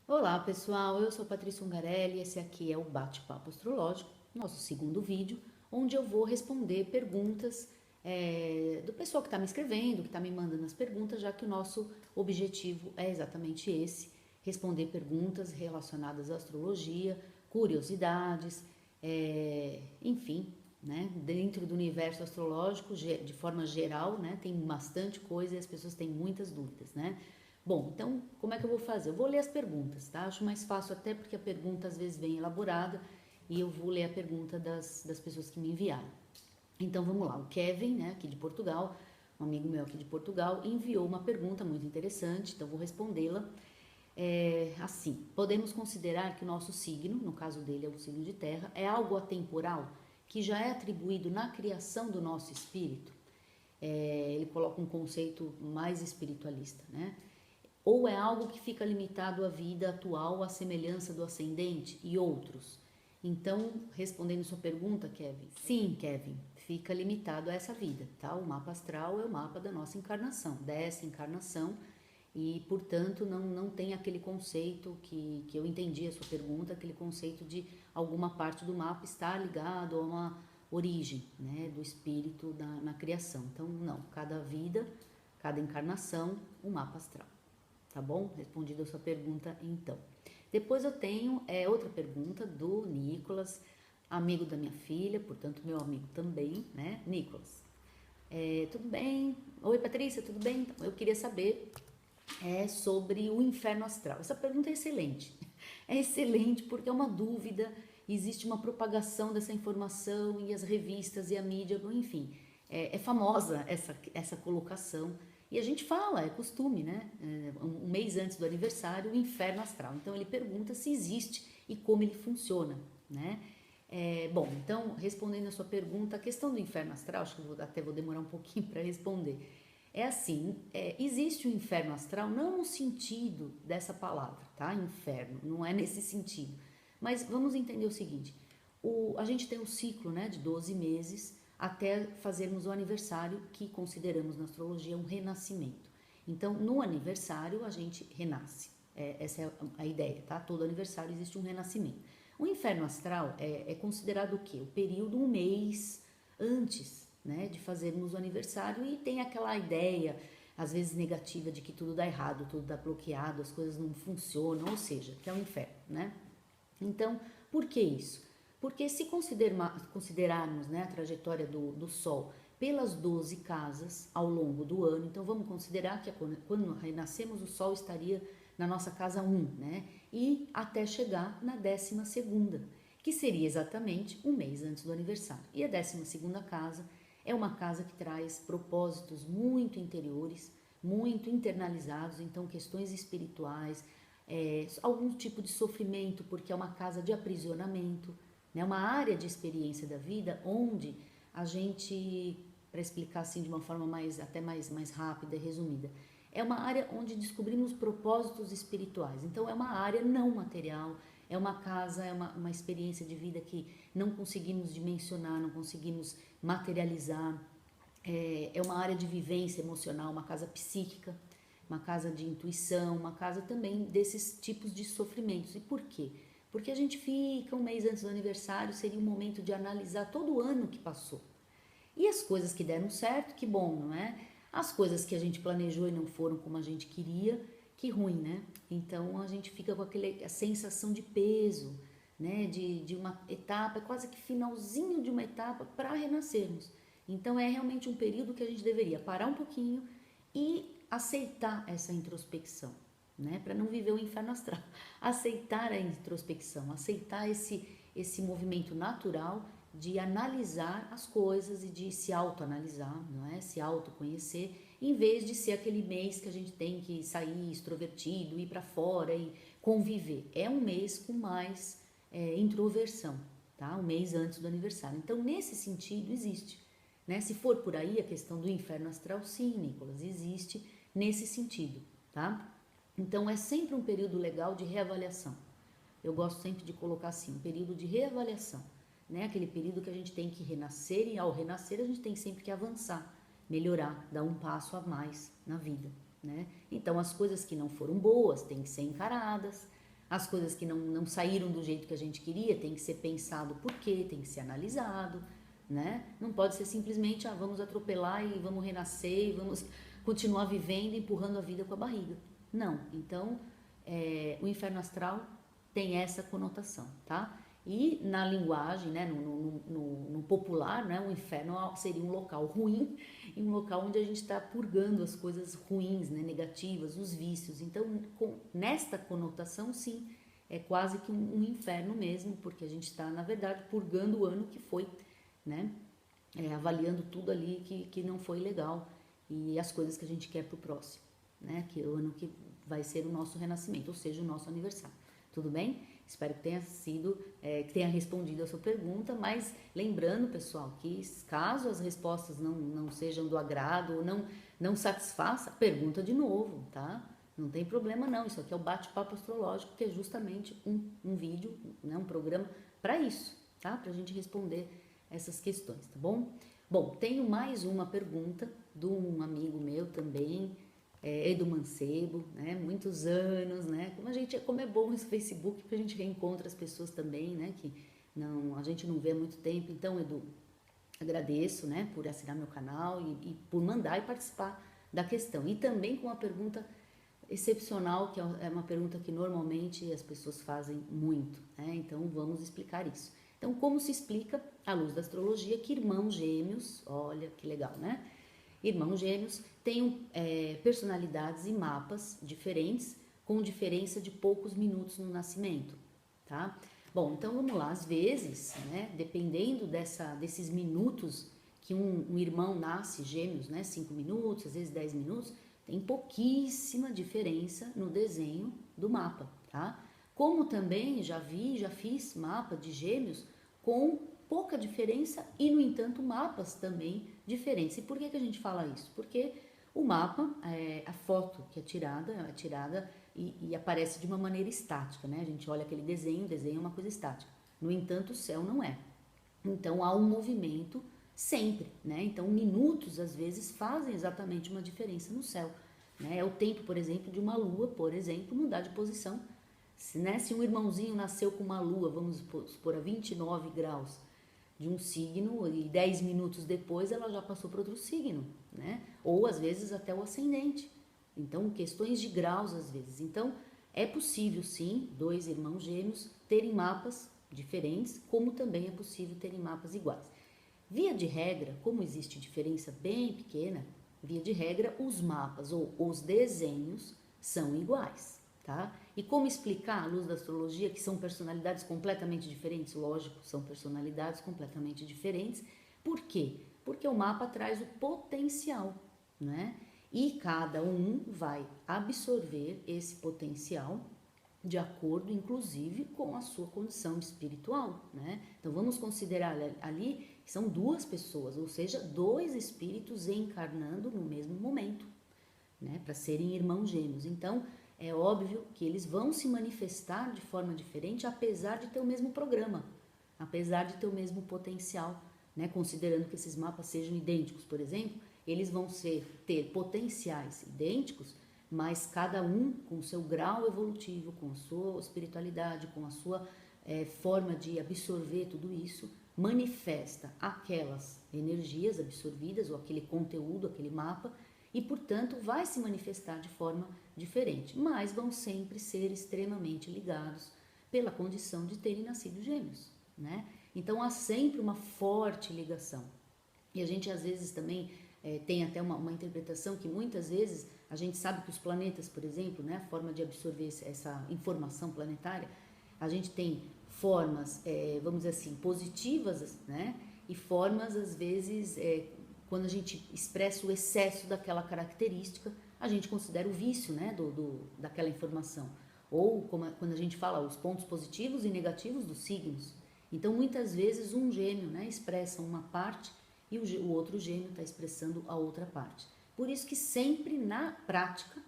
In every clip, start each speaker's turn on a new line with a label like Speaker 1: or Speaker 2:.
Speaker 1: Olá pessoal, eu sou Patrícia Ungarelli, esse aqui é o Bate-Papo Astrológico, nosso segundo vídeo, onde eu vou responder perguntas do pessoal que está me escrevendo, que está me mandando as perguntas, já que o nosso objetivo é exatamente esse, responder perguntas relacionadas à astrologia, curiosidades, enfim, né, dentro do universo astrológico, de forma geral, né, tem bastante coisa e as pessoas têm muitas dúvidas, né? Bom, então como é que eu vou fazer? Eu vou ler as perguntas, tá? Acho mais fácil até porque a pergunta às vezes vem elaborada e eu vou ler a pergunta das pessoas que me enviaram. Então vamos lá, o Kevin, né, aqui de Portugal, um amigo meu aqui de Portugal, enviou uma pergunta muito interessante, então vou respondê-la. Assim, podemos considerar que o nosso signo, no caso dele é o signo de terra, é algo atemporal que já é atribuído na criação do nosso espírito? Ele coloca um conceito mais espiritualista, né? Ou é algo que fica limitado à vida atual, à semelhança do ascendente e outros? Então, respondendo sua pergunta, Kevin, sim, Kevin, fica limitado a essa vida, tá? O mapa astral é o mapa da nossa encarnação, dessa encarnação, e, portanto, não tem aquele conceito que eu entendi a sua pergunta, aquele conceito de alguma parte do mapa estar ligado a uma origem, né, do espírito na criação. Então, não, cada vida, cada encarnação, um mapa astral. Tá bom? Respondida a sua pergunta, então. Depois eu tenho outra pergunta do Nicolas, amigo da minha filha, portanto, meu amigo também, né? Nicolas, tudo bem? Oi, Patrícia, tudo bem? Então, eu queria saber sobre o inferno astral. Essa pergunta é excelente. É excelente porque é uma dúvida, existe uma propagação dessa informação e as revistas e a mídia, enfim, é famosa essa colocação. E a gente fala, é costume, né? Um mês antes do aniversário, o inferno astral. Então ele pergunta se existe e como ele funciona, né? Bom, então, respondendo a sua pergunta, a questão do inferno astral, acho que até vou demorar um pouquinho para responder. É assim, existe o inferno astral não no sentido dessa palavra, tá? Inferno, não é nesse sentido. Mas vamos entender o seguinte, a gente tem um ciclo, né, de 12 meses até fazermos o aniversário, que consideramos na astrologia um renascimento. Então, no aniversário, a gente renasce. Essa é a ideia, tá? Todo aniversário existe um renascimento. O inferno astral é considerado o quê? O período, um mês antes, né, de fazermos o aniversário, e tem aquela ideia, às vezes negativa, de que tudo dá errado, tudo dá bloqueado, as coisas não funcionam, ou seja, que é o inferno, né? Então, por que isso? Porque se considerarmos, né, a trajetória do Sol pelas 12 casas ao longo do ano, então vamos considerar que quando renascemos o Sol estaria na nossa casa 1, né? E até chegar na 12ª, que seria exatamente um mês antes do aniversário. E a 12ª casa é uma casa que traz propósitos muito interiores, muito internalizados, então questões espirituais, algum tipo de sofrimento, porque é uma casa de aprisionamento, né? Uma área de experiência da vida onde a gente, para explicar assim de uma forma até mais rápida e resumida, é uma área onde descobrimos propósitos espirituais. Então é uma área não material, é uma casa, é uma experiência de vida que não conseguimos dimensionar, não conseguimos materializar. É uma área de vivência emocional, uma casa psíquica, uma casa de intuição, uma casa também desses tipos de sofrimentos. E por quê? Porque a gente fica um mês antes do aniversário, seria um momento de analisar todo o ano que passou. E as coisas que deram certo, que bom, não é? As coisas que a gente planejou e não foram como a gente queria, que ruim, né? Então a gente fica com a sensação de peso, né? De uma etapa, quase que finalzinho de uma etapa para renascermos. Então é realmente um período que a gente deveria parar um pouquinho e aceitar essa introspecção, né? Para não viver o inferno astral. Aceitar a introspecção, aceitar esse movimento natural de analisar as coisas e de se autoanalisar, não é? Se autoconhecer, em vez de ser aquele mês que a gente tem que sair extrovertido, ir para fora e conviver. É um mês com mais introversão, tá? Um mês antes do aniversário. Então, nesse sentido, existe. Né? Se for por aí a questão do inferno astral, sim, Nicolas, existe nesse sentido, tá? Então, é sempre um período legal de reavaliação. Eu gosto sempre de colocar assim, um período de reavaliação, né? Aquele período que a gente tem que renascer e ao renascer a gente tem sempre que avançar, melhorar, dar um passo a mais na vida, né? Então as coisas que não foram boas têm que ser encaradas, as coisas que não saíram do jeito que a gente queria, tem que ser pensado por quê, tem que ser analisado, né? Não pode ser simplesmente, vamos atropelar e vamos renascer e vamos continuar vivendo, empurrando a vida com a barriga. Não, então o inferno astral tem essa conotação, tá? E na linguagem, né, no popular, né, o inferno seria um local ruim e um local onde a gente está purgando as coisas ruins, né, negativas, os vícios. Então, nesta conotação, sim, é quase que um inferno mesmo, porque a gente está, na verdade, purgando o ano que foi, né, avaliando tudo ali que não foi legal e as coisas que a gente quer para o próximo, né, que é o ano que vai ser o nosso renascimento, ou seja, o nosso aniversário. Tudo bem? Espero que tenha sido, que tenha respondido a sua pergunta, mas lembrando, pessoal, que caso as respostas não sejam do agrado ou não satisfaça, pergunta de novo, tá? Não tem problema não, isso aqui é o bate-papo astrológico, que é justamente um vídeo, né, um programa para isso, tá? Pra gente responder essas questões, tá bom? Bom, tenho mais uma pergunta de um amigo meu também, Edu Mancebo, né? Muitos anos, né? Como é bom esse Facebook, porque a gente reencontra as pessoas também, né? Que a gente não vê há muito tempo. Então, Edu, agradeço, né? Por assinar meu canal e por mandar e participar da questão. E também com uma pergunta excepcional, que é uma pergunta que normalmente as pessoas fazem muito, né? Então, vamos explicar isso. Então, como se explica, à luz da astrologia, que irmãos gêmeos, olha que legal, né? Irmãos gêmeos têm personalidades e mapas diferentes, com diferença de poucos minutos no nascimento, tá? Bom, então vamos lá. Às vezes, né, dependendo desses minutos que um irmão nasce, gêmeos, né, 5 minutos, às vezes 10 minutos, tem pouquíssima diferença no desenho do mapa, tá? Como também já fiz mapa de gêmeos com pouca diferença e, no entanto, mapas também diferentes. E por que a gente fala isso? Porque o mapa, a foto que é tirada e aparece de uma maneira estática, né? A gente olha aquele desenho, o desenho é uma coisa estática. No entanto, o céu não é. Então, há um movimento sempre, né? Então, minutos, às vezes, fazem exatamente uma diferença no céu, né? É o tempo, por exemplo, de uma lua, por exemplo, mudar de posição. Se um irmãozinho nasceu com uma lua, vamos supor, a 29 graus, de um signo e 10 minutos depois ela já passou para outro signo, né? Ou às vezes até o ascendente. Então, questões de graus às vezes. Então, é possível sim, dois irmãos gêmeos terem mapas diferentes, como também é possível terem mapas iguais. Via de regra, como existe diferença bem pequena, via de regra os mapas ou os desenhos são iguais, tá? E como explicar à luz da astrologia que são personalidades completamente diferentes? Lógico, são personalidades completamente diferentes. Por quê? Porque o mapa traz o potencial, né? E cada um vai absorver esse potencial de acordo, inclusive, com a sua condição espiritual, né? Então, vamos considerar ali que são duas pessoas, ou seja, dois espíritos encarnando no mesmo momento, né? Para serem irmãos gêmeos. Então, é óbvio que eles vão se manifestar de forma diferente, apesar de ter o mesmo programa, apesar de ter o mesmo potencial, né? Considerando que esses mapas sejam idênticos, por exemplo, eles vão ter potenciais idênticos, mas cada um com o seu grau evolutivo, com a sua espiritualidade, com a sua forma de absorver tudo isso, manifesta aquelas energias absorvidas, ou aquele conteúdo, aquele mapa, e, portanto, vai se manifestar de forma diferente, mas vão sempre ser extremamente ligados pela condição de terem nascido gêmeos, né? Então, há sempre uma forte ligação. E a gente, às vezes, também tem até uma interpretação que, muitas vezes, a gente sabe que os planetas, por exemplo, né, a forma de absorver essa informação planetária, a gente tem formas, vamos dizer assim, positivas, né? E formas, às vezes, quando a gente expressa o excesso daquela característica, a gente considera o vício, né, daquela informação. Ou quando a gente fala os pontos positivos e negativos dos signos. Então, muitas vezes, um gêmeo, né, expressa uma parte e o outro gêmeo está expressando a outra parte. Por isso que sempre na prática,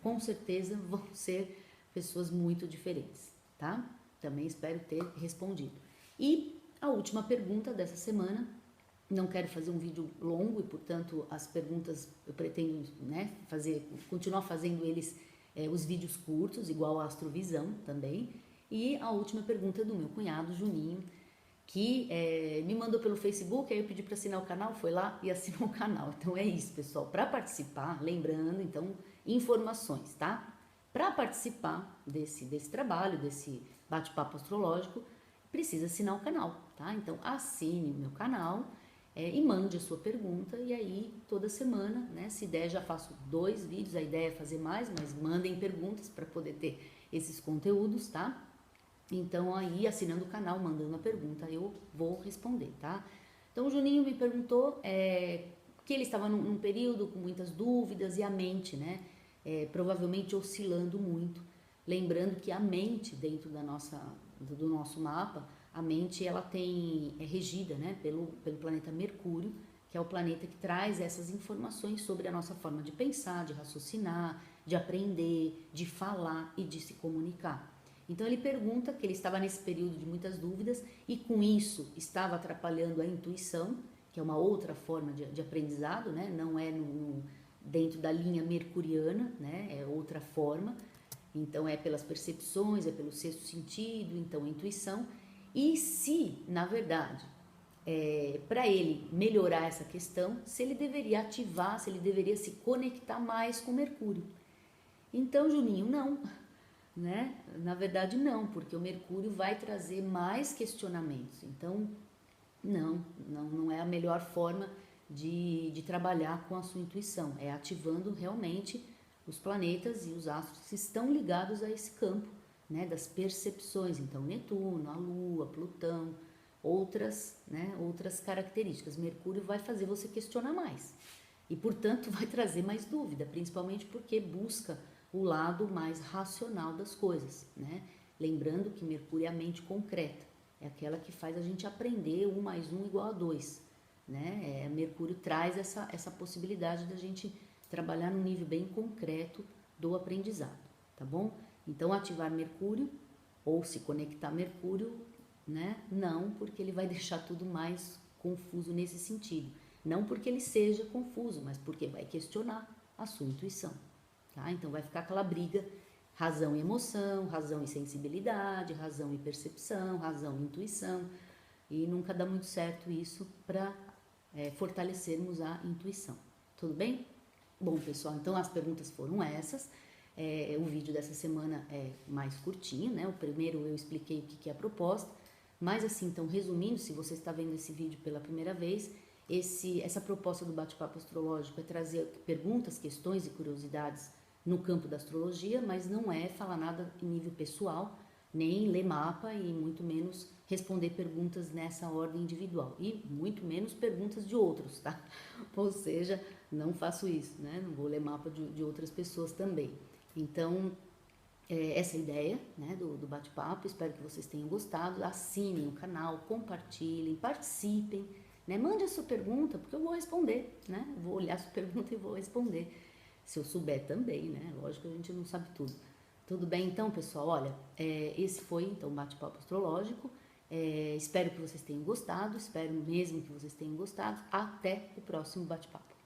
Speaker 1: com certeza, vão ser pessoas muito diferentes, tá? Também espero ter respondido. E a última pergunta dessa semana. Não quero fazer um vídeo longo e, portanto, as perguntas eu pretendo, né, continuar fazendo eles os vídeos curtos, igual a Astrovisão também. E a última pergunta é do meu cunhado, Juninho, que me mandou pelo Facebook, aí eu pedi para assinar o canal, foi lá e assinou o canal. Então é isso, pessoal. Para participar, lembrando, então, informações, tá? Para participar desse trabalho, desse bate-papo astrológico, precisa assinar o canal, tá? Então assine o meu canal e mande a sua pergunta, e aí toda semana, né? Se der, já faço 2 vídeos, a ideia é fazer mais, mas mandem perguntas para poder ter esses conteúdos, tá? Então aí, assinando o canal, mandando a pergunta, eu vou responder, tá? Então o Juninho me perguntou que ele estava num período com muitas dúvidas e a mente, né? Provavelmente oscilando muito. Lembrando que a mente dentro do nosso mapa, a mente ela é regida, né, pelo planeta Mercúrio, que é o planeta que traz essas informações sobre a nossa forma de pensar, de raciocinar, de aprender, de falar e de se comunicar. Então ele pergunta que ele estava nesse período de muitas dúvidas e com isso estava atrapalhando a intuição, que é uma outra forma de aprendizado, né? Não é dentro da linha mercuriana, né? É outra forma. Então é pelas percepções, é pelo sexto sentido, então a intuição. E se, na verdade, para ele melhorar essa questão, se ele deveria ativar, se ele deveria se conectar mais com Mercúrio. Então, Juninho, não. Né? Na verdade não, porque o Mercúrio vai trazer mais questionamentos. Então, não é a melhor forma de trabalhar com a sua intuição. É ativando realmente os planetas e os astros que estão ligados a esse campo, né, das percepções. Então, Netuno, a Lua, Plutão, outras características. Mercúrio vai fazer você questionar mais e, portanto, vai trazer mais dúvida, principalmente porque busca o lado mais racional das coisas, né? Lembrando que Mercúrio é a mente concreta, é aquela que faz a gente aprender 1 mais 1 igual a 2, né? Mercúrio traz essa possibilidade da gente trabalhar num nível bem concreto do aprendizado, tá bom? Então, ativar Mercúrio ou se conectar a Mercúrio, né? Não, porque ele vai deixar tudo mais confuso nesse sentido. Não porque ele seja confuso, mas porque vai questionar a sua intuição. Tá? Então vai ficar aquela briga, razão e emoção, razão e sensibilidade, razão e percepção, razão e intuição, e nunca dá muito certo isso para fortalecermos a intuição. Tudo bem? Bom, pessoal, então as perguntas foram essas. O vídeo dessa semana é mais curtinho, né? O primeiro eu expliquei o que é a proposta, mas assim, então resumindo, se você está vendo esse vídeo pela primeira vez, essa proposta do bate-papo astrológico é trazer perguntas, questões e curiosidades no campo da astrologia, mas não é falar nada em nível pessoal, nem ler mapa e muito menos responder perguntas nessa ordem individual e muito menos perguntas de outros, tá? Ou seja, não faço isso, né? Não vou ler mapa de outras pessoas também. Então, essa é a ideia, né, do bate-papo. Espero que vocês tenham gostado. Assinem o canal, compartilhem, participem, né? Mande a sua pergunta, porque eu vou responder, né? Eu vou olhar a sua pergunta e vou responder. Se eu souber também, né? Lógico que a gente não sabe tudo. Tudo bem então, pessoal? Olha, esse foi então o bate-papo astrológico. Espero que vocês tenham gostado, espero mesmo que vocês tenham gostado. Até o próximo bate-papo.